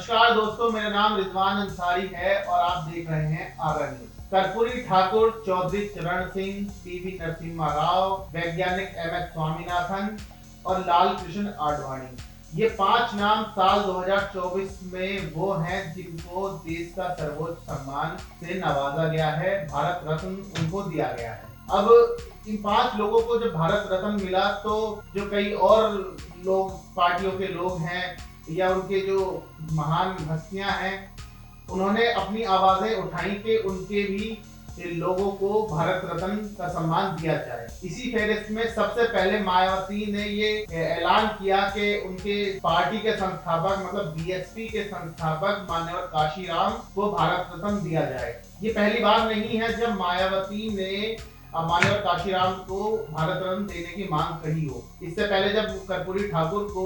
नमस्कार दोस्तों, मेरा नाम रिजवान अंसारी है और आप देख रहे हैं आरा न्यूज। कर्पूरी ठाकुर, चौधरी चरण सिंह, पीवी नरसिम्हा राव, वैज्ञानिक एम.एस. स्वामीनाथन और लाल कृष्ण आडवाणी, ये 5 नाम साल 2024 में वो हैं जिनको देश का सर्वोच्च सम्मान से नवाजा गया है, भारत रत्न उनको दिया गया है। अब इन 5 लोगों को जब भारत रत्न मिला तो जो कई और लोग, पार्टियों के लोग हैं या उनके जो महान हस्तियां हैं, उन्होंने अपनी आवाजें उठाई कि उनके भी लोगों को भारत रत्न का सम्मान दिया जाए। इसी फेरिस्त में सबसे पहले मायावती ने ये ऐलान किया कि उनके पार्टी के संस्थापक मतलब बीएसपी के संस्थापक मान्यवर काशीराम को भारत रत्न दिया जाए। ये पहली बार नहीं है जब मायावती ने मान्यवर काशीराम को भारत रत्न देने की मांग कही हो। इससे पहले जब कर्पूरी ठाकुर को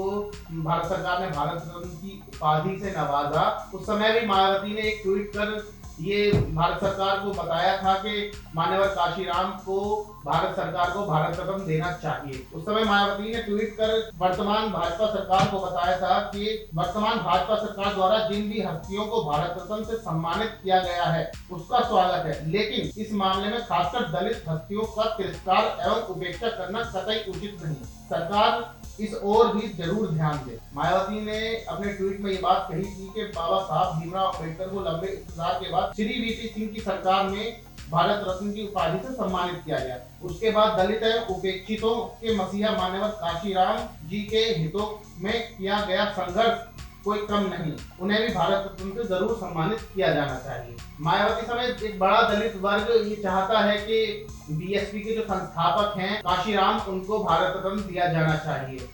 भारत सरकार ने भारत रत्न की उपाधि से नवाजा, उस समय भी मायावती ने एक ट्वीट कर ये भारत सरकार को बताया था कि मान्यवर काशीराम को भारत सरकार को भारत रत्न देना चाहिए। उस समय मायावती ने ट्वीट कर वर्तमान भाजपा सरकार को बताया था कि वर्तमान भाजपा सरकार द्वारा जिन भी हस्तियों को भारत रत्न से सम्मानित किया गया है उसका स्वागत है, लेकिन इस मामले में खासकर दलित हस्तियों का तिरस्कार एवं उपेक्षा करना कतई उचित नहीं। सरकार इस ओर भी जरूर ध्यान दे। मायावती ने अपने ट्वीट में ये बात कही थी कि बाबा साहब भीमराव अम्बेडकर को लंबे इंतजार के बाद श्री वीपी सिंह की सरकार में भारत रत्न की उपाधि से सम्मानित किया गया। उसके बाद दलित एवं उपेक्षितों के मसीहा मान्यवर काशीराम जी के हितों में किया गया संघर्ष कोई कम नहीं, उन्हें भी भारत रत्न से जरूर सम्मानित किया जाना चाहिए। मायावती समेत एक बड़ा दलित वर्ग ये चाहता है कि बीएसपी के जो संस्थापक हैं काशीराम, उनको भारत रत्न दिया जाना चाहिए।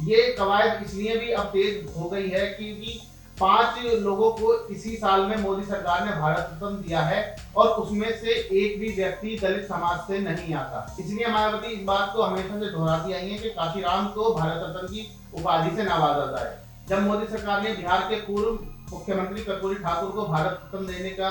ये कवायद इसलिए भी अब तेज हो गई है क्योंकि 5 लोगों को इसी साल में मोदी सरकार ने भारत रत्न दिया है और उसमें से एक भी व्यक्ति दलित समाज से नहीं आता। इसलिए मायावती इस बात को हमेशा से दोहराती आई है कि काशीराम को भारत रत्न की उपाधि से नवाजा जाए। जब मोदी सरकार ने बिहार के पूर्व मुख्यमंत्री कर्पूरी ठाकुर को भारत रत्न देने का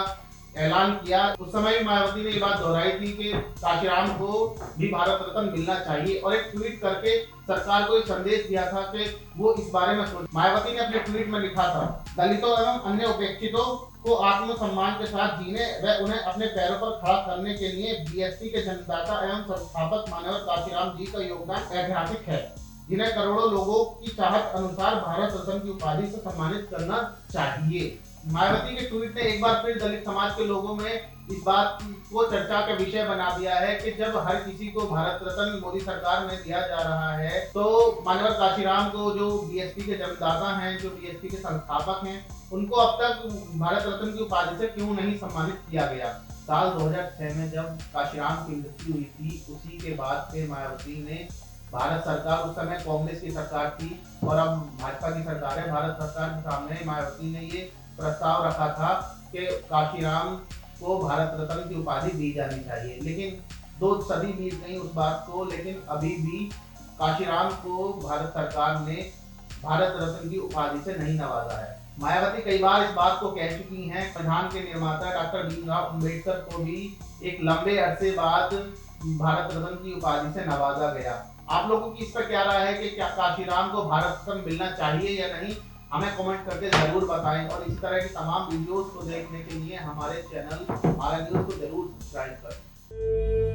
ऐलान किया, उस समय भी मायावती ने ये बात दोहराई थी कि काशीराम को भी भारत रत्न मिलना चाहिए और एक ट्वीट करके सरकार को एक संदेश दिया था कि वो इस बारे में सोचे। मायावती ने अपने ट्वीट में लिखा था, दलितों एवं अन्य उपेक्षितों को आत्मसम्मान के साथ जीने व उन्हें अपने पैरों पर खड़ा करने के लिए बीएसपी के जन्मदाता एवं संस्थापक मान्यवर काशीराम जी का योगदान ऐतिहासिक है, जिन्हें करोड़ों लोगों की चाहत अनुसार भारत रत्न की उपाधि से सम्मानित करना चाहिए। मायावती के ट्वीट ने एक बार फिर दलित समाज के लोगों में इस बात को चर्चा का विषय बना दिया है कि जब हर किसी को भारत रत्न मोदी सरकार में दिया जा रहा है तो मान्यवर काशीराम को, जो बीएसपी के जन्मदाता हैं, जो बीएसपी के संस्थापक हैं, उनको अब तक भारत रत्न की उपाधि से क्यों नहीं सम्मानित किया गया। साल 2006 में जब काशीराम की मृत्यु हुई थी, उसी के बाद फिर मायावती ने भारत सरकार, उस समय कांग्रेस की सरकार थी और अब भाजपा की सरकार है, भारत सरकार के सामने मायावती ने ये प्रस्ताव रखा था कि काशीराम को भारत रत्न की उपाधि दी जानी चाहिए। लेकिन 2 सदी बीत गई उस बात को, लेकिन अभी भी काशीराम को भारत सरकार ने भारत रत्न की उपाधि से नहीं नवाजा है। मायावती कई बार इस बात को कह चुकी हैं। संविधान के निर्माता डॉक्टर भीमराव अम्बेडकर को भी एक लंबे अरसे बाद भारत रत्न की उपाधि से नवाजा गया। आप लोगों की इस पर क्या राय है कि क्या काशीराम को भारत रत्न मिलना चाहिए या नहीं? हमें कमेंट करके जरूर बताएं और इस तरह की तमाम वीडियोस को देखने के लिए हमारे चैनल आरा न्यूज को जरूर सब्सक्राइब करें।